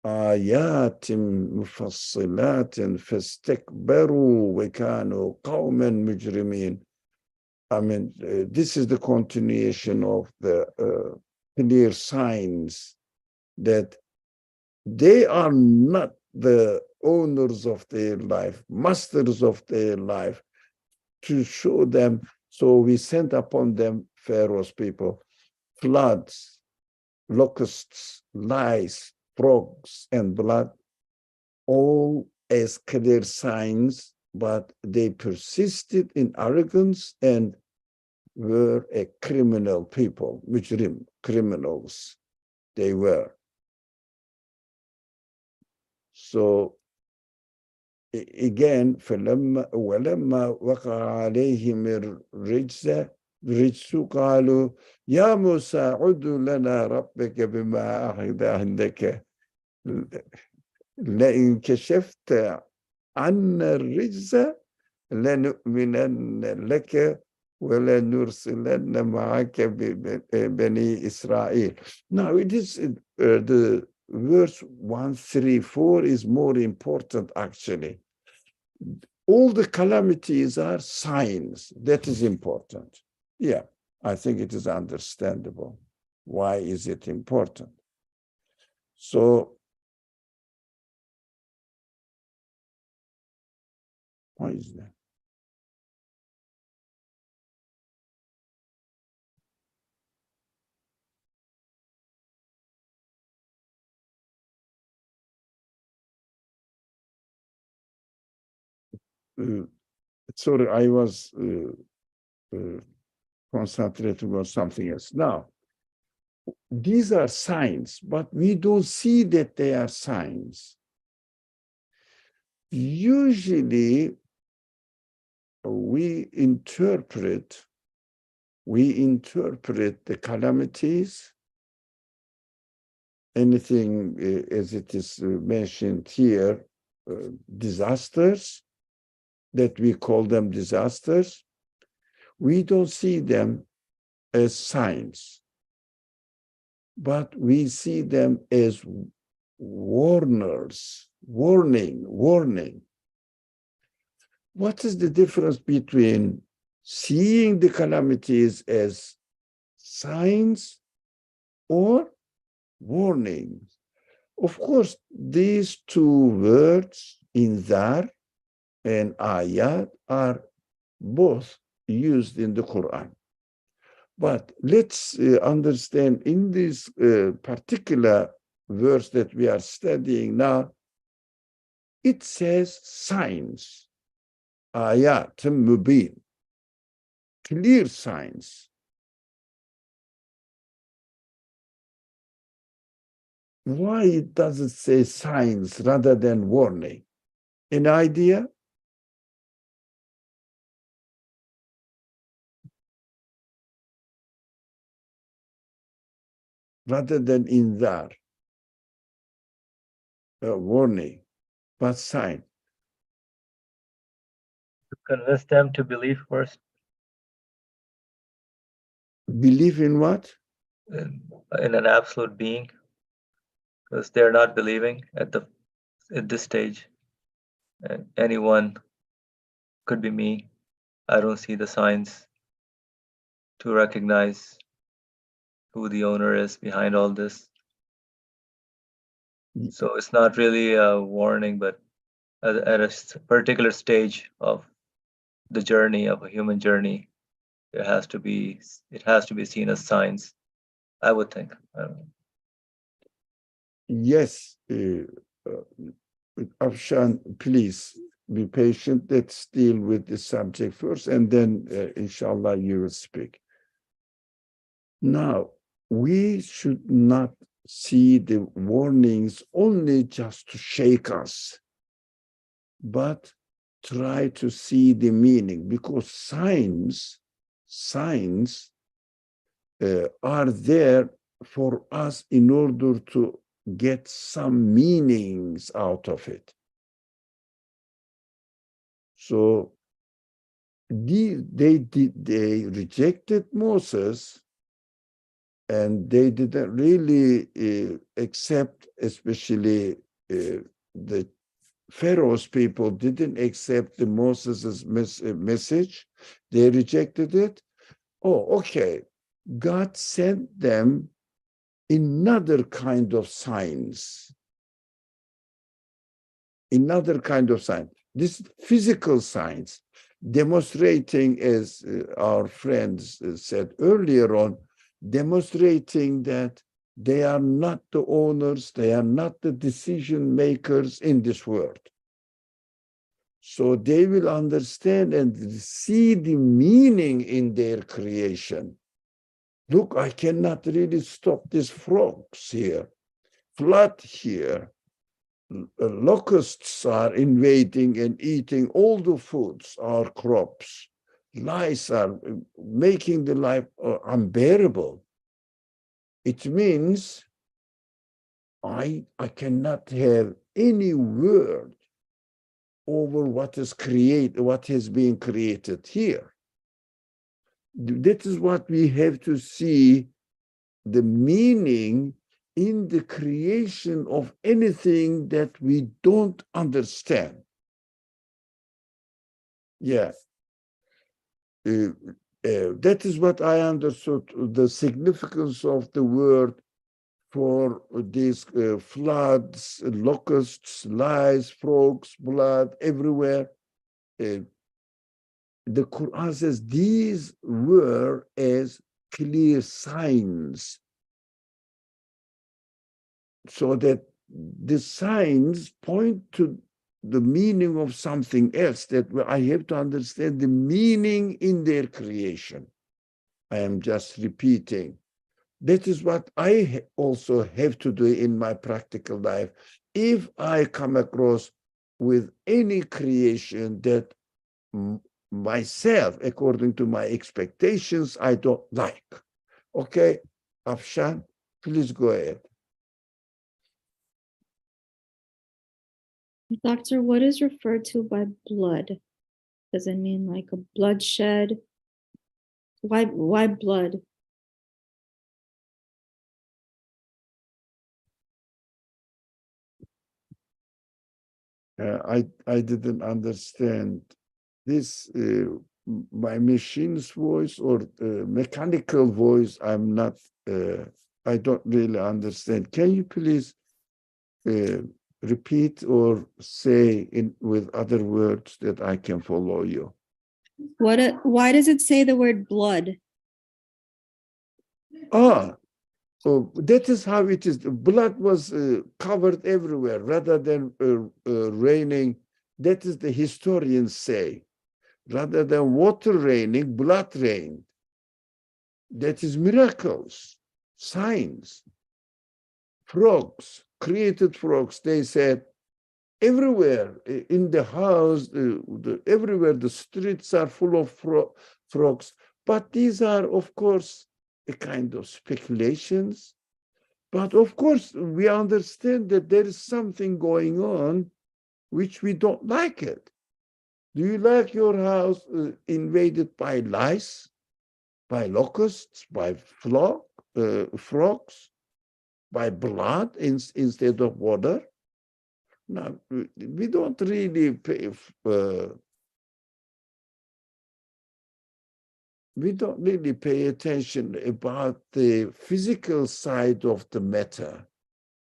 آيات مفصلات فاستكبروا وكانوا قوما مجرمين. I mean, this is the continuation of the clear signs that they are not the owners of their life, masters of their life, to show them. So we sent upon them, Pharaoh's people, floods, locusts, lice, frogs, and blood, all as clear signs, but they persisted in arrogance and were a criminal people, mujrim, criminals they were. So again, ولما وقع عليهم الرجس قالوا يا موسى عد لنا ربك بما عهد عندك لئن كشفت عنا الرجس لنؤمنن لك ولنرسلن معك بني إسرائيل. Now it is the verse 134 is more important actually. All the calamities are signs. That is important. Yeah, I think it is understandable. Why is it important? So, why is that? Sorry, I was concentrating on something else. Now, these are signs, but we don't see that they are signs. Usually, we interpret the calamities, anything as it is mentioned here, disasters, that we call them disasters. We don't see them as signs, but we see them as warners, warning. What is the difference between seeing the calamities as signs or warnings? Of course, these two words, inzar and ayat, are both used in the Quran. But let's understand in this particular verse that we are studying now, it says signs, ayat mubin, clear signs. Why does it say signs rather than warning? An idea? rather than inzar, warning, but sign. To convince them to believe first. Believe in what? In an absolute being, because they're not believing at this stage. And anyone could be me. I don't see the signs to recognize who the owner is behind all this. So it's not really a warning, but at a particular stage of the journey of a human journey, it has to be seen as signs, I would think. I don't know. Yes, Afshan, please be patient. Let's deal with the subject first, and then, inshallah, you will speak. Now, we should not see the warnings only just to shake us, but try to see the meaning, because signs are there for us in order to get some meanings out of it. So they rejected Moses, and they didn't really accept, especially the Pharaoh's people didn't accept the Moses' message. They rejected it. Oh, okay. God sent them another kind of signs. Another kind of sign. This physical signs, demonstrating, as our friends said earlier on, demonstrating that they are not the owners, they are not the decision makers in this world. So they will understand and see the meaning in their creation. Look, I cannot really stop these frogs here, flood here. Locusts are invading and eating all the foods, our crops. Lice are making the life unbearable. It means I cannot have any word over what is being created here. That is what we have to see, the meaning in the creation of anything that we don't understand. Yeah. That is what I understood, the significance of the word for these floods, locusts, lice, frogs, blood everywhere. The Quran says these were as clear signs, so that the signs point to the meaning of something else, that I have to understand the meaning in their creation. I am just repeating. That is what I also have to do in my practical life. If I come across with any creation that myself, according to my expectations, I don't like. Okay, Afshan, please go ahead. Doctor, what is referred to by blood? Does it mean like a bloodshed? Why blood? I didn't understand this. My machine's voice or mechanical voice, I'm not, I don't really understand. Can you please repeat or say with other words that I can follow you? Why does it say the word blood? So that is how it is. Blood was covered everywhere rather than raining. That is the historians say. Rather than water raining, blood rained. That is miracles, signs. Frogs, created frogs, they said, everywhere in the house, everywhere the streets are full of frogs. But these are, of course, a kind of speculations. But of course, we understand that there is something going on which we don't like it. Do you like your house invaded by lice, by locusts, by frogs, by blood instead of water? No, we don't really pay, we don't really pay attention about the physical side of the matter.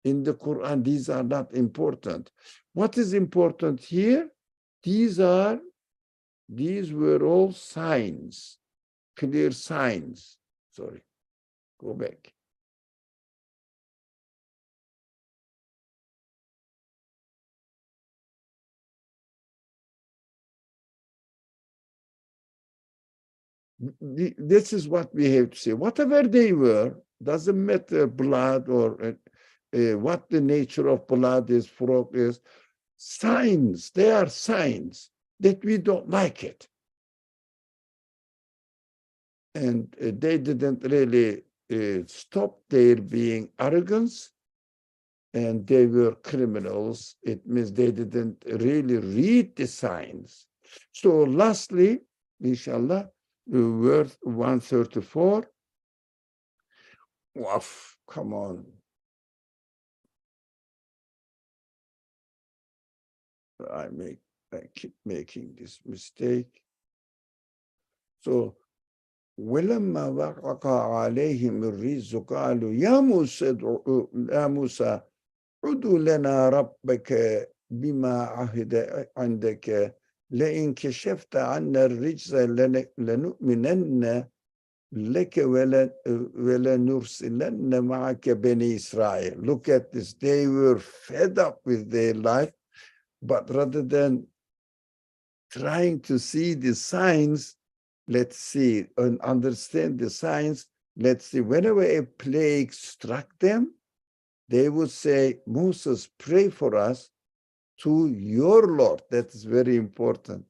In the Quran, these are not important. What is important here? These were all signs, clear signs. Sorry, go back. This is what we have to say. Whatever they were, doesn't matter blood or what the nature of blood is, frog is, signs, they are signs that we don't like it. And they didn't really stop their being arrogance, and they were criminals. It means they didn't really read the signs. So lastly, inshallah, verse 134. Woof, come on. I keep making this mistake. So ولما وقع عليهم الرجز قالوا يا موسى ادع لنا ربك بما عهد عندك لئن كشفت عنا الرجز لنؤمنن لك ولنرسلن معك بني إسرائيل. Look at this. They were fed up with their life, but rather than trying to see the signs, let's see and understand the signs. Let's see, whenever a plague struck them, they would say, Moses, pray for us to your Lord. That is very important.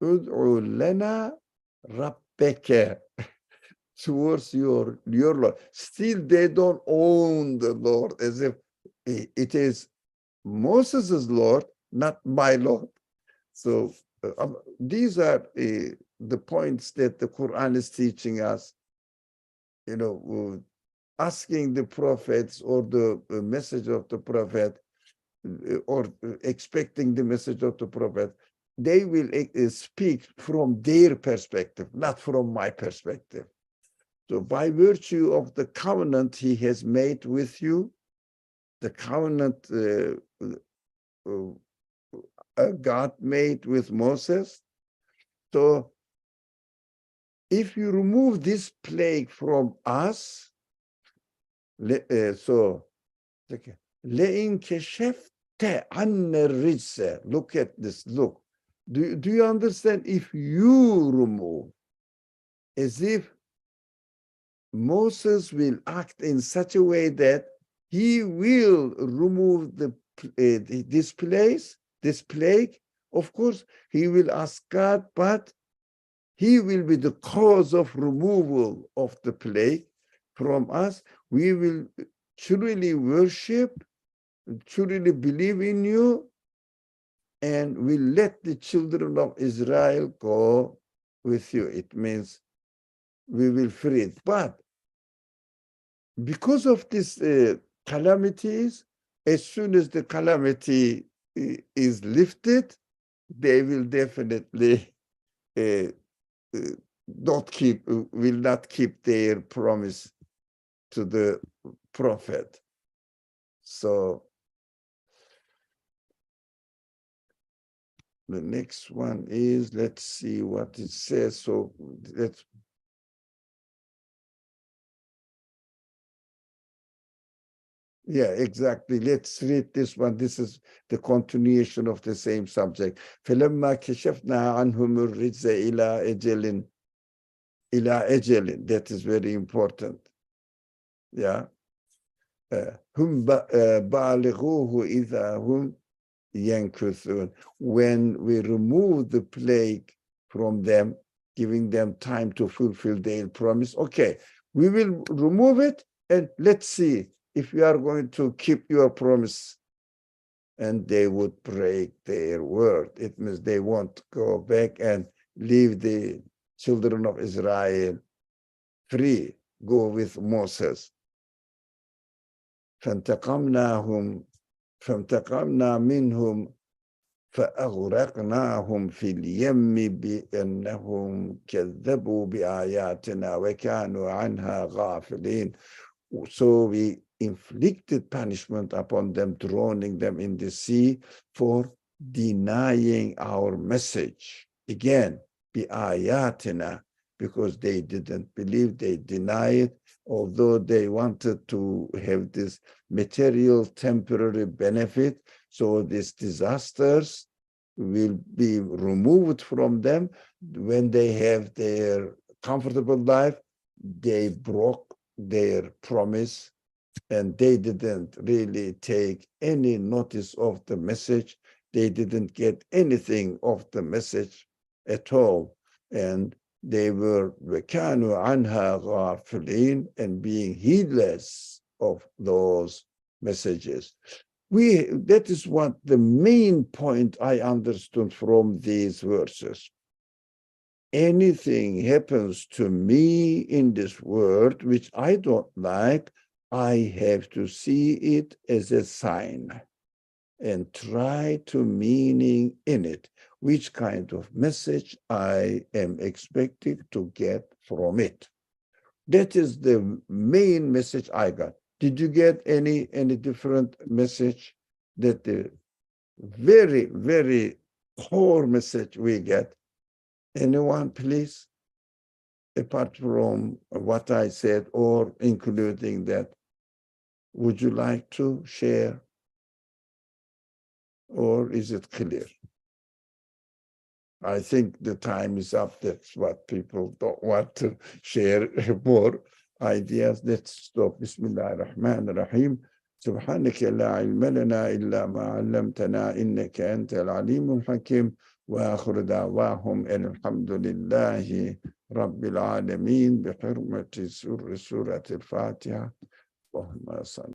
Ud'u lana rabbeke, towards your Lord. Still, they don't own the Lord, as if it is Moses' Lord, not my Lord. So these are the points that the Quran is teaching us, asking the prophets or the message of the prophet, or expecting the message of the prophet. They will speak from their perspective, not from my perspective. So by virtue of the covenant he has made with you, the covenant God made with Moses. So if you remove this plague from us, so لئن كشفت عنا الرجس, look at this, look. Do you understand? If you remove, as if Moses will act in such a way that he will remove this plague. Of course, he will ask God, but he will be the cause of removal of the plague from us. We will truly worship, truly believe in you, and we let the children of Israel go with you. It means we will free it. But because of these calamities, as soon as the calamity is lifted, they will definitely will not keep their promise to the prophet. So the next one is, let's see what it says. So yeah, exactly. Let's read this one. This is the continuation of the same subject. فَلَمَّا كَشَفْنَا عَنْهُمُ الرِّجْزَ إِلَى أَجَلٍ. That is very important. Yeah. هُمْ بَالِغُوهُ إِذَا هُمْ يَنْكُثُونَ. When we remove the plague from them, giving them time to fulfill their promise, okay, we will remove it, and let's see if you are going to keep your promise, and they would break their word. It means they won't go back and leave the children of Israel free, go with Moses. فانتقمنا منهم فأغرقناهم في اليم بأنهم كذبوا بآياتنا وكانوا عنها غافلين. So we inflicted punishment upon them, drowning them in the sea for denying our message. Again, بآياتنا, because they didn't believe, they denied, although they wanted to have this material temporary benefit. So these disasters will be removed from them. When they have their comfortable life, they broke their promise, and they didn't really take any notice of the message. They didn't get anything of the message at all. And they were وَكَانُوا عَنْهَا غَافِلِينَ, and being heedless of those messages. That is what the main point I understood from these verses. Anything happens to me in this world which I don't like, I have to see it as a sign and try to meaning in it, which kind of message I am expecting to get from it. That is the main message I got. Did you get any different message? That the very, very core message we get? Anyone, please? Apart from what I said, or including that, would you like to share? Or is it clear? I think the time is up. That's what people don't want to share more ideas. Let's stop. Bismillah ar-Rahman ar-Rahim. سبحانك لا علم لنا إلا ما علمتنا إنك أنت العليم الحكيم وآخر دعواهم أن الحمد لله رب العالمين بحرمة سورة الفاتحة. اللهم صل